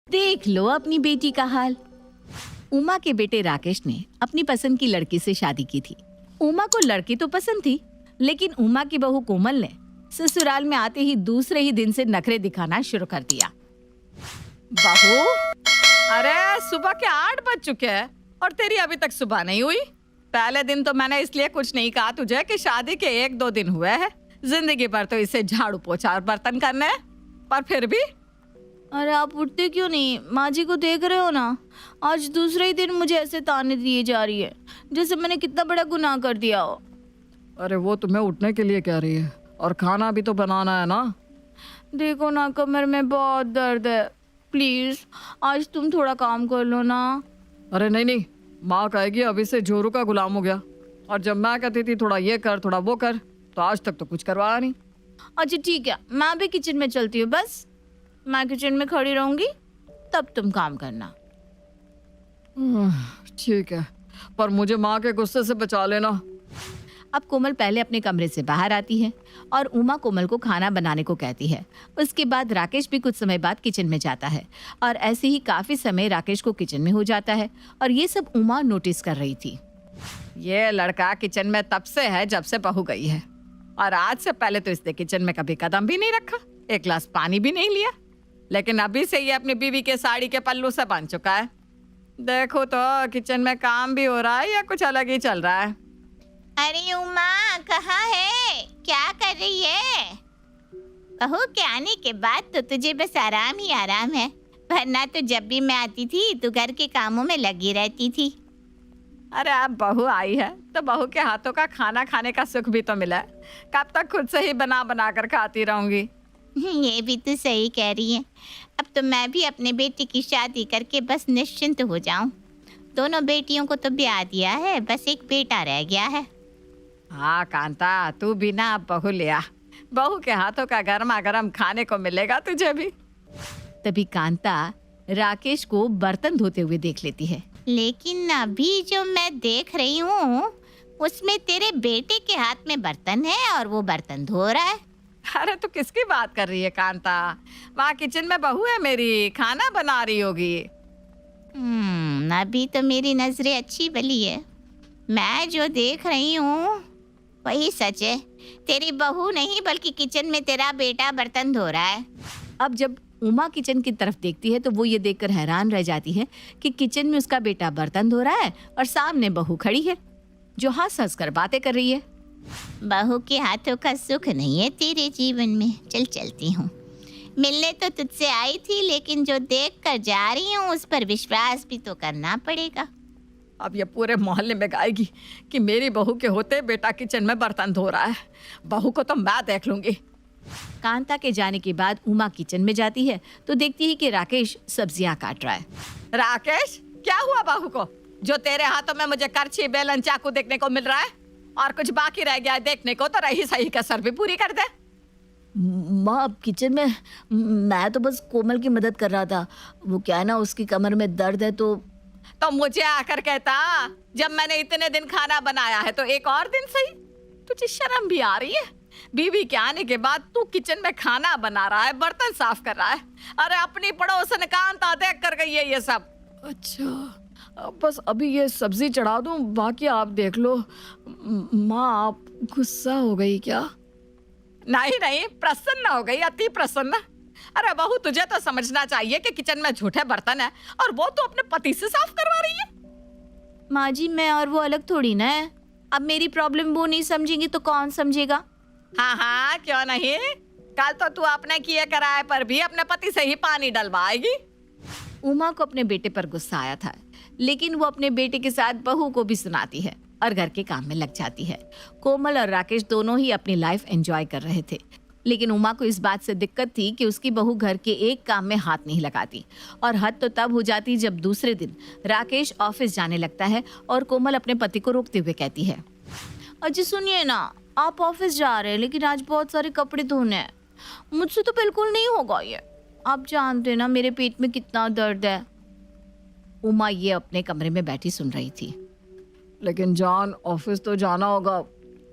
देख लो अपनी बेटी का हाल। उमा के बेटे राकेश ने अपनी पसंद की लड़की से शादी की थी। उमा को लड़की तो पसंद थी, लेकिन उमा की बहू कोमल ने ससुराल में आते ही दूसरे ही दिन से नखरे दिखाना शुरू कर दिया। बहू, अरे सुबह के 8 बज चुके हैं और तेरी अभी तक सुबह नहीं हुई। पहले दिन तो मैंने इसलिए कुछ नहीं कहा तुझे कि शादी के 1-2 दिन हुए हैं, जिंदगी भर तो इसे झाड़ू पोछा और बर्तन करने हैं, पर फिर भी। अरे आप उठते क्यों नहीं? माँ जी को देख रहे हो ना, आज दूसरे ही दिन मुझे ऐसे ताने दिए जा रही है जैसे मैंने कितना बड़ा गुनाह कर दिया हो। अरे वो तुम्हें उठने के लिए कह रही है और खाना भी तो बनाना है ना। देखो ना, कमर में बहुत दर्द है, प्लीज आज तुम थोड़ा काम कर लो ना। अरे नहीं नहीं, माँ कहेगी अभी से जोरू का गुलाम हो गया, और जब मैं कहती थी थोड़ा ये कर थोड़ा वो कर, तो आज तक तो कुछ करवाया नहीं। अच्छा ठीक है, मैं भी किचन में चलती हूँ। बस मैं किचन में खड़ी रहूंगी, तब तुम काम करना। ठीक है, पर मुझे माँ के गुस्से से बचा लेना। अब कोमल पहले अपने कमरे से बाहर आती है और उमा कोमल को खाना बनाने को कहती है। उसके बाद राकेश भी कुछ समय बाद किचन में जाता है और ऐसे ही काफी समय राकेश को किचन में हो जाता है और ये सब उमा नोटिस कर रही थी। ये लड़का किचन में तब से है जब से बहू गई है, और आज से पहले तो इसने किचन में कभी कदम भी नहीं रखा, एक गिलास पानी भी नहीं लिया, लेकिन अभी से ये अपनी बीवी के साड़ी के पल्लू से बन चुका है। देखो तो किचन में काम भी हो रहा है या कुछ अलग ही चल रहा है। अरे उमा, कहाँ है? क्या कर रही है? बहू के आने के बाद तो तुझे बस आराम ही आराम है, वरना तो जब भी मैं आती थी तो घर के कामों में लगी रहती थी। अरे अब बहू आई है तो बहू के हाथों का खाना खाने का सुख भी तो मिला है। कब तक खुद से ही बना बना कर खाती रहूंगी। ये भी तो सही कह रही है। अब तो मैं भी अपने बेटी की शादी करके बस निश्चिंत हो जाऊं। दोनों बेटियों को तो ब्याह दिया है, बस एक बेटा रह गया है। हाँ कांता, तू भी ना अब बहू ले आ, बहू के हाथों का गर्मा गर्म खाने को मिलेगा तुझे भी। तभी कांता राकेश को बर्तन धोते हुए देख लेती है। लेकिन अभी जो मैं देख रही हूँ उसमें तेरे बेटे के हाथ में बर्तन है और वो बर्तन धो रहा है। अरे तू किसकी बात कर रही है कांता? वहाँ किचन में बहू है मेरी, खाना बना रही होगी। अभी तो मेरी नजरें अच्छी भली है, मैं जो देख रही हूँ वही सच है। तेरी बहू नहीं बल्कि किचन में तेरा बेटा बर्तन धो रहा है। अब जब उमा किचन की तरफ देखती है तो वो ये देखकर हैरान रह जाती है कि किचन में उसका बेटा बर्तन धो रहा है और सामने बहू खड़ी है जो हंस हंस कर बातें कर रही है। बहू के हाथों का सुख नहीं है तेरे जीवन में। चल चलती हूँ, मिलने तो तुझसे आई थी, लेकिन जो देख कर जा रही हूँ उस पर विश्वास भी तो करना पड़ेगा। अब ये पूरे मोहल्ले में गाएगी कि मेरी बहू के होते बेटा किचन में बर्तन धो रहा है। बहू को तो मैं देख लूंगी। कांता के जाने के बाद उमा किचन में जाती है तो देखती है कि राकेश सब्जियां काट रहा है। राकेश, क्या हुआ बहू को जो तेरे हाथों में मुझे करछी बेलन चाकू देखने को मिल रहा है, और कुछ बाकी रह गया है देखने को तो रही सही कसर भी पूरी कर दे। माँ, अब किचन में मैं तो बस कोमल की मदद कर रहा था। वो क्या है ना, उसकी कमर में दर्द है तो मुझे आकर कहता, जब मैंने इतने दिन खाना बनाया है तो एक और दिन सही। तुझे शर्म भी आ रही है? बीवी के आने के बाद तू किचन में खाना बना रहा है, बर्तन साफ कर रहा है। अरे अपनी पड़ोसन कांता देख कर गई है ये सब। अच्छा, बस अभी ये सब्जी चढ़ा दूं, बाकी आप देख लो। माँ, आप गुस्सा हो गई क्या? नहीं नहीं, प्रसन्न हो गई, अति प्रसन्न। अरे बहू, तुझे तो समझना चाहिए कि किचन में झूठे बर्तन है और वो तो अपने पति से साफ करवा रही है। माँ जी, मैं और वो अलग थोड़ी ना है। अब मेरी प्रॉब्लम वो नहीं समझेंगी तो कौन समझेगा? हाँ हाँ, क्यों नहीं। कल तो तू अपने किए कराए पर भी अपने पति से ही पानी डलवाएगी। उमा को अपने बेटे पर गुस्सा आया था, लेकिन वो अपने बेटे के साथ बहू को भी सुनाती है और घर के काम में लग जाती है। कोमल और राकेश दोनों ही अपनी लाइफ एंजॉय कर रहे थे, लेकिन उमा को इस बात से दिक्कत थी कि उसकी बहू घर के एक काम में हाथ नहीं लगाती। और हद तो तब हो जाती जब दूसरे दिन राकेश ऑफिस जाने लगता है और कोमल अपने पति को रोकते हुए कहती है, अजी सुनिए ना, आप ऑफिस जा रहे हैं लेकिन आज बहुत सारे कपड़े धोने हैं, मुझसे तो बिल्कुल नहीं होगा ये। आप जानते हैं ना मेरे पेट में कितना दर्द है। उमा ये अपने कमरे में बैठी सुन रही थी। लेकिन जान, ऑफिस तो जाना होगा,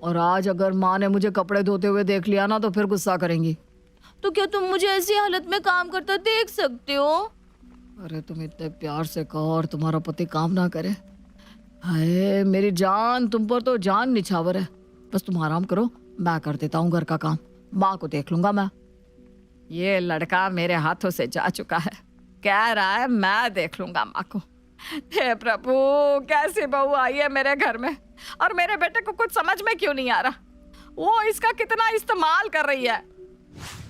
और आज अगर माँ ने मुझे कपड़े धोते हुए देख लिया ना तो फिर गुस्सा करेंगी। तो क्या तुम मुझे ऐसी हालत में काम करता देख सकते हो? अरे तुम इतने प्यार से कहो और तुम्हारा पति काम ना करे। हाय मेरी जान, तुम पर तो जान निछावर है। बस तुम आराम करो, मैं कर देता हूँ घर का काम, माँ को देख लूंगा मैं। ये लड़का मेरे हाथों से जा चुका है, कह रहा है मैं देख लूंगा माँ को। हे प्रभु, कैसी बहू आई है मेरे घर में, और मेरे बेटे को कुछ समझ में क्यों नहीं आ रहा। वो इसका कितना इस्तेमाल कर रही है।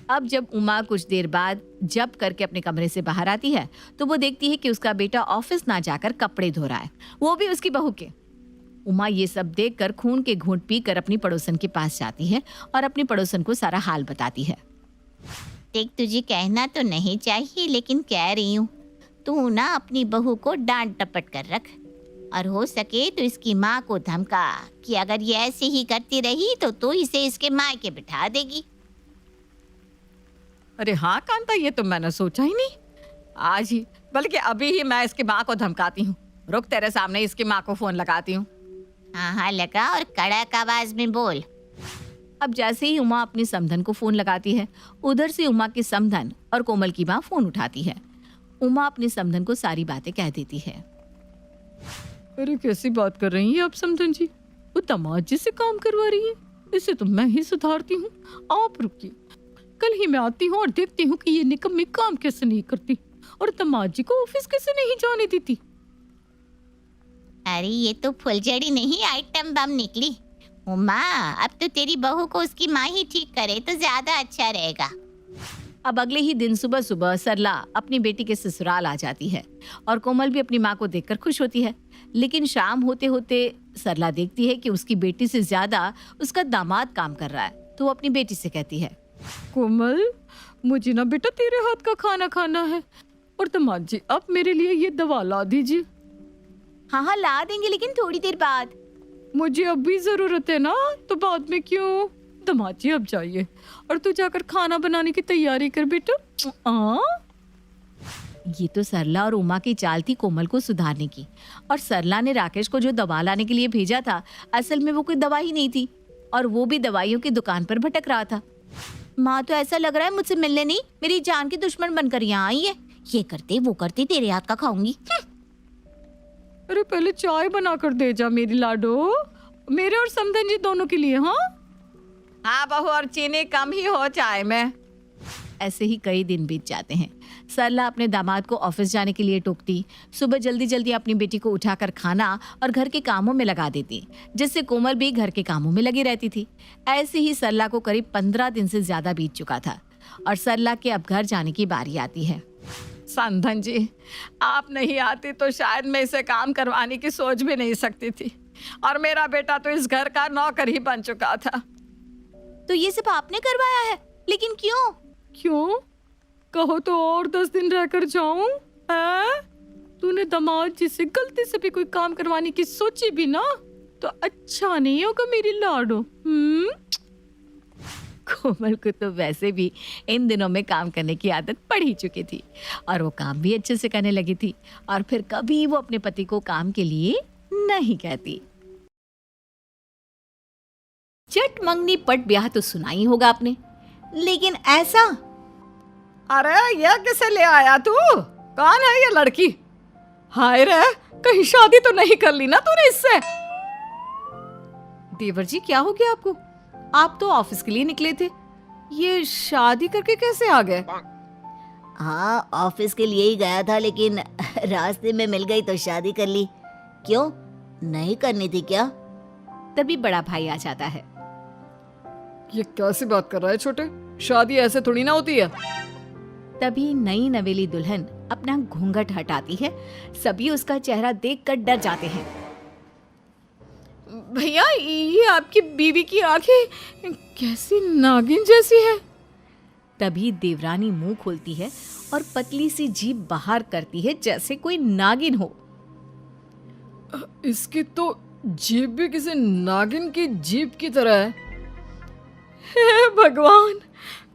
अब जब उमा कुछ देर बाद जब करके अपने कमरे से बाहर आती है तो वो देखती है कि उसका बेटा ऑफिस ना जाकर कपड़े धो रहा है, वो भी उसकी बहू के। उमा ये सब देखकर खून के घूंट पीकर अपनी पड़ोसन के पास जाती है और अपनी पड़ोसन को सारा हाल बताती है। देख, तुझे कहना तो नहीं चाहिए लेकिन कह रही हूँ, तू ना अपनी बहू को डांट डपट कर रख, और हो सके तो इसकी माँ को धमका कि अगर ये ऐसे ही करती रही तो इसे इसके मायके बिठा देगी। अरे हाँ कांता, ये तो मैंने सोचा ही नहीं। आज ही, बल्कि अभी ही मैं इसकी माँ को धमकाती हूँ। रुक, तेरे सामने इसकी माँ को फोन लगाती हूँ। हाँ लगा, और कड़क आवाज में बोल। अब जैसे ही उमा अपनी समधन को फोन लगाती है, उधर से उमा की समधन और कोमल की माँ फोन उठाती है। उमा अपनी समधन को सारी बातें कह देती है। अरे कैसी बात कर रही हैं आप समधन जी? वो दामाद जी से काम करवा रही है, इसे तो मैं ही सुधारती हूँ। आप रुकिए, कल ही मैं आती हूँ और देखती हूँ कि ये निकम्मी काम कैसे नहीं करती और दामाद जी को ऑफिस कैसे नहीं जाने देती। अरे ये तो फुलझड़ी नहीं, आइटम बम निकली। उमा, अब तो तेरी बहू को उसकी माँ ही ठीक करे तो ज्यादा अच्छा रहेगा। अब अगले ही दिन सुबह सुबह सरला अपनी बेटी के ससुराल आ जाती है और कोमल भी अपनी माँ को देखकर खुश होती है। लेकिन शाम होते होते सरला देखती है कि उसकी बेटी से ज्यादा उसका दामाद काम कर रहा है, तो वो अपनी बेटी से कहती है, कोमल, मुझे ना बेटा तेरे हाथ का खाना खाना है, और दामाद जी आप मेरे लिए ये दवा ला दीजिए। हाँ ला देंगे, लेकिन थोड़ी देर बाद। मुझे अभी जरूरत है ना, तो बाद में क्यों? दामाद जी अब जाइए और तू जाकर खाना बनाने की तैयारी कर बेटा। ये तो सरला और उमा की चाल थी कोमल को सुधारने की, और सरला ने राकेश को जो दवा लाने के लिए भेजा था, असल में वो कोई दवा ही नहीं थी, और वो भी दवाइयों की दुकान पर भटक रहा था। माँ तो ऐसा लग रहा है मुझसे मिलने नहीं, मेरी जान की दुश्मन बनकर यहाँ आई है। ये करते वो करते तेरे हाथ का खाऊंगी। अरे पहले चाय बना कर दे जा मेरी लाडो, मेरे और समधन जी दोनों के लिए। हाँ बहू, और चीनी कम ही हो चाय में। ऐसे ही कई दिन बीत जाते हैं। सरला अपने दामाद को ऑफिस जाने के लिए टोकती, सुबह जल्दी जल्दी अपनी बेटी को उठाकर खाना और घर के कामों में लगा देती, जिससे कोमल भी घर के कामों में लगी रहती थी। ऐसे ही सरला को करीब 15 दिन से ज्यादा बीत चुका था और सरला के अब घर जाने की बारी आती है। समधन जी, आप नहीं आती तो शायद मैं इसे काम करवाने की सोच भी नहीं सकती थी, और मेरा बेटा तो इस घर का नौकर ही बन चुका था। तो ये सब आपने करवाया है, लेकिन क्यों? क्यों? कहो तो और 10 दिन रहकर जाऊं? तूने दामाद जी से गलती से भी कोई काम करवाने की सोची भी ना तो अच्छा नहीं होगा मेरी लाडो। कोमल को तो वैसे भी इन दिनों में काम करने की आदत पड़ ही चुकी थी, और वो काम भी अच्छे से करने लगी थी, और फिर कभी वो अपने पति को काम के लिए नहीं कहती। चट मंगनी पट ब्याह तो सुना ही होगा आपने, लेकिन ऐसा? अरे ये किसे ले आया तू? कौन है ये लड़की? हाय रे, कहीं शादी तो नहीं कर ली ना तूने इससे? देवर जी क्या हो गया आपको? आप तो ऑफिस के लिए निकले थे, ये शादी करके कैसे आ गए? हाँ, ऑफिस के लिए ही गया था, लेकिन रास्ते में मिल गई तो शादी कर ली। क्यों, नहीं करनी थी क्या? तभी बड़ा भाई आ जाता है। ये कैसी बात कर रहा है छोटे? शादी ऐसे थोड़ी ना होती है। तभी नई नवेली दुल्हन अपना घूंघट हटाती है। सभी उसका चेहरा देखकर डर जाते हैं। भैया, ये आपकी बीवी की आंखें कैसी नागिन जैसी है। तभी देवरानी मुंह खोलती है और पतली सी जीभ बाहर करती है, जैसे कोई नागिन हो। इसकी तो जीभ भी किसी नागिन की जीभ की तरह है। हे भगवान,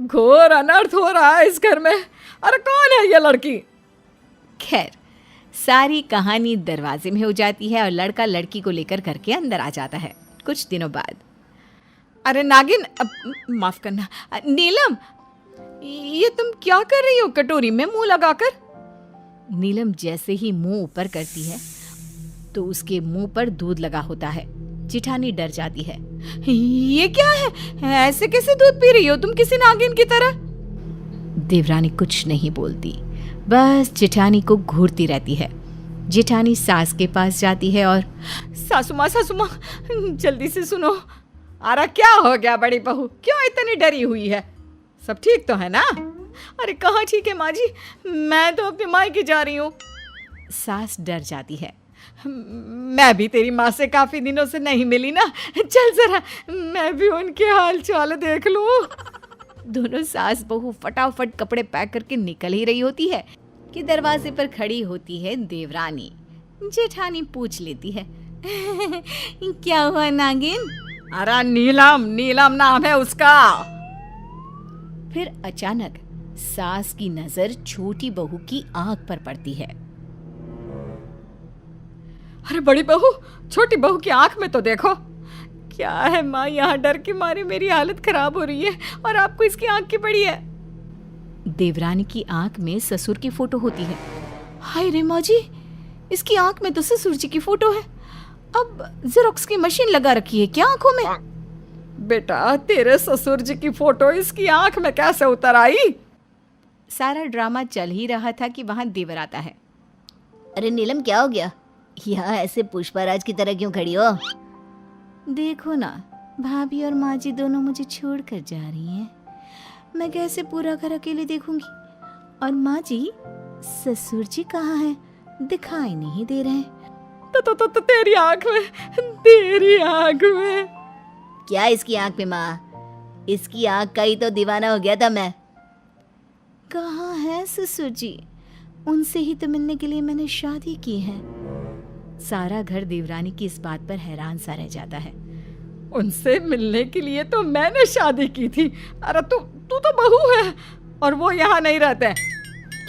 घोर अनर्थ हो रहा है इस घर में। अरे कौन है ये लड़की? खैर, सारी कहानी दरवाजे में हो जाती है और लड़का लड़की को लेकर घर के अंदर आ जाता है। कुछ दिनों बाद, अरे नागिन, माफ करना, नीलम, ये तुम क्या कर रही हो कटोरी में मुंह लगाकर? नीलम जैसे ही मुंह ऊपर करती है तो उसके मुंह पर दूध लगा होता है। जेठानी डर जाती है। ये क्या है? ऐसे कैसे दूध पी रही हो तुम किसी नागिन की तरह? देवरानी कुछ नहीं बोलती, बस जेठानी को घूरती रहती है। जेठानी सास के पास जाती है और सासू माँ जल्दी से सुनो। अरे क्या हो गया बड़ी बहू, क्यों इतनी डरी हुई है? सब ठीक तो है ना? अरे कहाँ ठीक है माँ जी, मैं तो अपनी मायके जा रही हूँ। सास डर जाती है। मैं भी तेरी माँ से काफी दिनों से नहीं मिली ना, चल जरा मैं भी उनके हाल चाल देख लूं। दोनों सास बहू फटाफट कपड़े पैक करके निकल ही रही होती है कि दरवाजे पर खड़ी होती है देवरानी। जेठानी पूछ लेती है क्या हुआ नागिन? अरे नीलम नाम है उसका। फिर अचानक सास की नजर छोटी बहू की आंख पर पड़ती है। अरे बड़ी बहू, छोटी बहू की आंख में तो देखो। क्या है माँ, यहाँ डर के मारे मेरी हालत खराब हो रही है और आपको इसकी आंख की पड़ी है। देवरानी की आंख में ससुर की फोटो होती है। हाय रे माँ जी, इसकी आंख में तो ससुर जी की फोटो है। अब जेरोक्स की मशीन लगा रखी है क्या आंखों में? बेटा तेरे ससुर जी की फोटो इसकी आंख में कैसे उतर आई? सारा ड्रामा चल ही रहा था कि वहां देवर आता है। अरे नीलम क्या हो गया? यहाँ ऐसे पुष्पराज की तरह क्यों खड़ी हो? देखो ना, भाभी और माँ जी दोनों मुझे छोड़कर जा रही हैं। मैं कैसे पूरा घर अकेले देखूंगी? और माँ जी, ससुर जी कहाँ हैं? दिखाई नहीं दे रहे। तो तेरी आंख में क्या इसकी आंख में माँ? इसकी आंख का ही तो दीवाना हो गया था मैं। कहाँ है ससुर जी? उनसे ही तो मिलने के लिए मैंने शादी की है। सारा घर देवरानी की इस बात पर हैरान सा रह जाता है। उनसे मिलने के लिए तो मैंने शादी की थी। अरे तू तो बहू है और वो यहाँ नहीं रहते।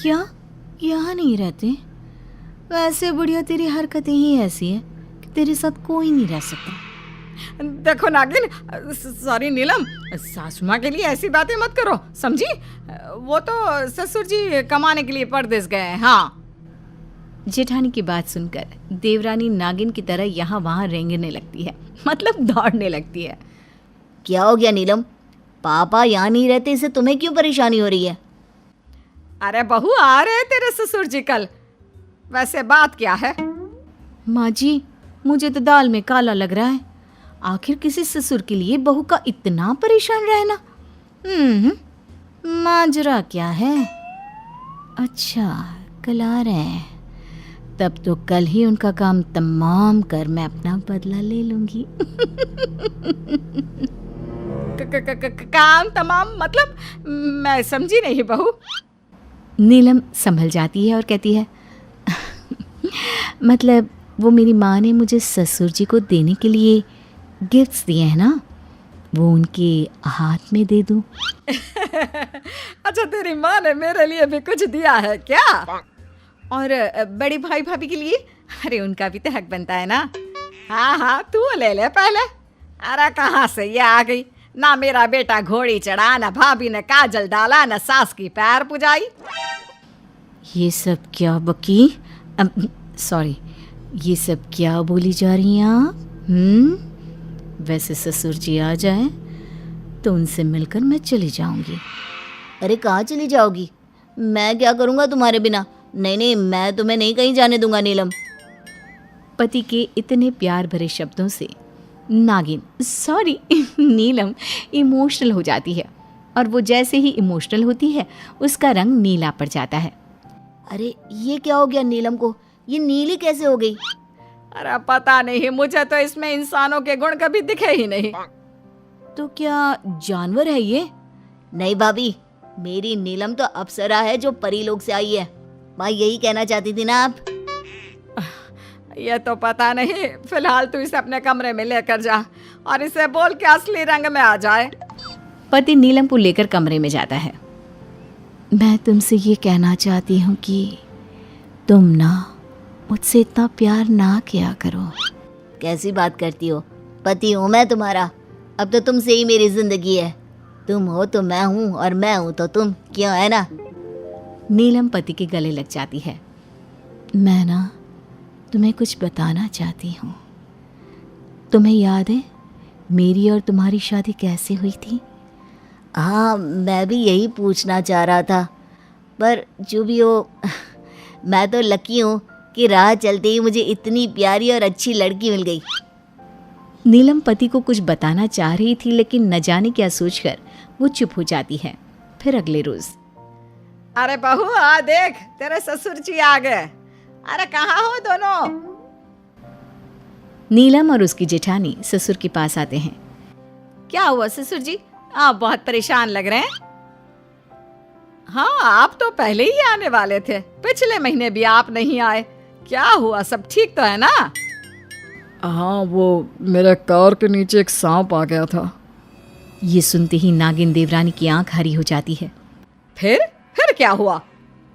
क्या यहाँ नहीं रहते? वैसे बुढ़िया तेरी हरकतें ही ऐसी है कि तेरे साथ कोई नहीं रह सकता। देखो नागिन, सॉरी नीलम, सासू माँ के लिए ऐसी बातें मत करो, समझी? वो तो ससुर जी कमाने के लिए परदेश गए हैं। हाँ। जेठानी की बात सुनकर देवरानी नागिन की तरह यहाँ वहाँ रेंगने लगती है, मतलब दौड़ने लगती है। क्या हो गया नीलम? पापा यहाँ नहीं रहते, इससे तुम्हें क्यों परेशानी हो रही है? अरे बहू, आ रहे तेरे ससुर जी कल। वैसे बात क्या है? माँ जी, मुझे तो दाल में काला लग रहा है। आखिर किसी ससुर के लिए बहू का इतना परेशान रहना। माजरा क्या है? अच्छा, कल आ रहे हैं, तब तो कल ही उनका काम तमाम कर मैं अपना बदला ले लूंगी। काम तमाम मतलब? मैं समझी नहीं बहू। नीलम संभल जाती है और कहती है मतलब वो मेरी माँ ने मुझे ससुर जी को देने के लिए गिफ्ट्स दिए हैं ना, वो उनके हाथ में दे दूं। अच्छा, तेरी माँ ने मेरे लिए भी कुछ दिया है क्या? और बड़े भाई भाभी के लिए? अरे उनका भी तो हक बनता है ना। हाँ, तू ले ले पहले। अरे कहाँ से ये आ गई? ना मेरा बेटा घोड़ी चढ़ा, ना भाभी ने काजल डाला, ना सास की पैर पुजाई। ये सब क्या बकी? सॉरी, ये सब क्या बोली जा रही हैं आप? वैसे ससुर जी आ जाएं तो उनसे मिलकर मैं चली जाऊंगी। अरे कहाँ चली जाओगी? मैं क्या करूँगा तुम्हारे बिना? नहीं, मैं तुम्हें नहीं कहीं जाने दूंगा नीलम। पति के इतने प्यार भरे शब्दों से नागिन, सॉरी नीलम, इमोशनल हो जाती है। और वो जैसे ही इमोशनल होती है उसका रंग नीला पड़ जाता है। अरे ये क्या हो गया नीलम को? ये नीली कैसे हो गई? अरे पता नहीं, मुझे तो इसमें इंसानों के गुण कभी दिखे ही नहीं। तो क्या जानवर है ये? नहीं भाभी, मेरी नीलम तो अप्सरा है जो परी लोग से आई है। माँ यही कहना चाहती थी ना आप? ये तो पता नहीं। फिलहाल तू इसे अपने कमरे में लेकर जा और इसे बोल के असली रंग में आ जाए। पति नीलम को लेकर कमरे में जाता है। मैं तुमसे ये कहना चाहती हूँ कि तुम ना मुझसे इतना प्यार ना किया करो। कैसी बात करती हो? पति हूँ मैं तुम्हारा, अब तो तुमसे ही मेरी जिंदगी है। तुम हो तो मैं हूँ और मैं हूँ तो तुम, क्यों है ना? नीलम पति के गले लग जाती है। मैं ना तुम्हें कुछ बताना चाहती हूँ। तुम्हें याद है मेरी और तुम्हारी शादी कैसे हुई थी? हाँ, मैं भी यही पूछना चाह रहा था, पर जो भी हो मैं तो लकी हूँ कि राह चलते ही मुझे इतनी प्यारी और अच्छी लड़की मिल गई। नीलम पति को कुछ बताना चाह रही थी, लेकिन न जाने क्या सोचकर वो चुप हो जाती है। फिर अगले रोज अरे बहू आ देख, तेरे ससुर जी आ गए। अरे कहाँ हो दोनों? नीलम और उसकी जेठानी ससुर के पास आते हैं। क्या हुआ ससुर जी, आप बहुत परेशान लग रहे हैं। हाँ, आप तो पहले ही आने वाले थे, पिछले महीने भी आप नहीं आए। क्या हुआ, सब ठीक तो है ना? हाँ, वो मेरे कार के नीचे एक सांप आ गया था। ये सुनते ही नागिन देवरानी की आंख हरी हो जाती है। फिर क्या हुआ?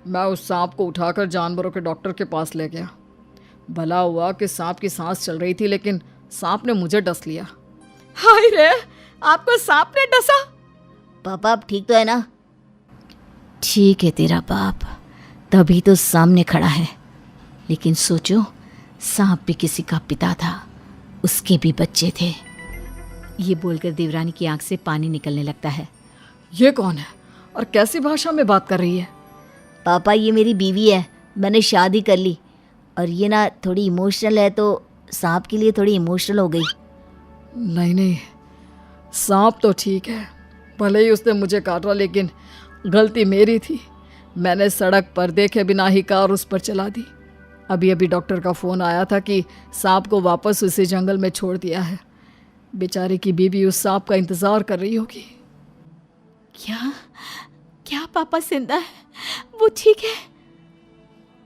मैं उस सांप को उठाकर जानवरों के डॉक्टर के पास ले गया। भला हुआ कि सांप की सांस चल रही थी, लेकिन सांप ने मुझे डस लिया। हाय रे, आपको सांप ने डसा? पापा अब ठीक तो है ना? ठीक है तेरा बाप, तभी तो सामने खड़ा है। लेकिन सोचो, सांप भी किसी का पिता था, उसके भी बच्चे थे। ये बोलकर देवरानी की आंख से पानी निकलने लगता है। ये कौन है और कैसी भाषा में बात कर रही है? पापा ये मेरी बीवी है, मैंने शादी कर ली, और ये ना थोड़ी इमोशनल है, तो सांप के लिए थोड़ी इमोशनल हो गई। नहीं, सांप तो ठीक है, भले ही उसने मुझे काटा, लेकिन गलती मेरी थी। मैंने सड़क पर देखे बिना ही कार उस पर चला दी। अभी डॉक्टर का फ़ोन आया था कि सांप को वापस उसी जंगल में छोड़ दिया है। बेचारी की बीवी उस सांप का इंतज़ार कर रही होगी। क्या पापा जिंदा है? वो ठीक है?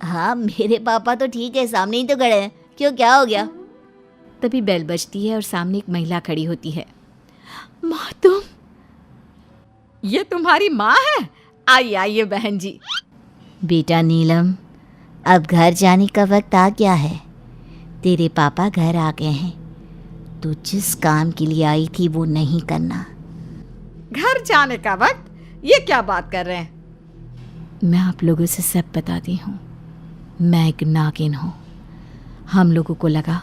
हाँ, मेरे पापा तो ठीक है, सामने ही तो खड़े हैं। क्यों, क्या हो गया? तभी बेल बजती है और सामने एक महिला खड़ी होती है। माँ, तुम? ये तुम्हारी माँ है? आइए बहन जी। बेटा नीलम, अब घर जाने का वक्त आ गया है। तेरे पापा घर आ गए हैं। तू जिस काम के लिए आई थी वो नहीं करना। घर जाने का वक्त? ये क्या बात कर रहे हैं? मैं आप लोगों से सब बताती हूँ। मैं एक नागिन हूँ। हम लोगों को लगा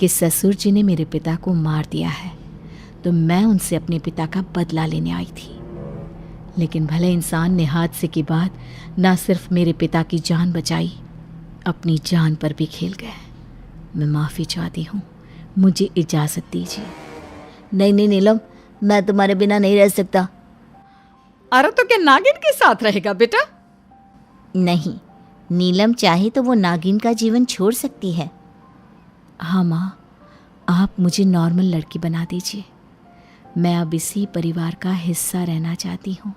कि ससुर जी ने मेरे पिता को मार दिया है, तो मैं उनसे अपने पिता का बदला लेने आई थी। लेकिन भले इंसान ने हादसे के बाद ना सिर्फ मेरे पिता की जान बचाई, अपनी जान पर भी खेल गए। मैं माफ़ी चाहती हूँ, मुझे इजाज़त दीजिए। नहीं नीलम, मैं तुम्हारे बिना नहीं रह सकता। अरे तो क्या नागिन के साथ रहेगा बेटा? नहीं, नीलम चाहे तो वो नागिन का जीवन छोड़ सकती है। हाँ माँ, आप मुझे नॉर्मल लड़की बना दीजिए। मैं अब इसी परिवार का हिस्सा रहना चाहती हूँ।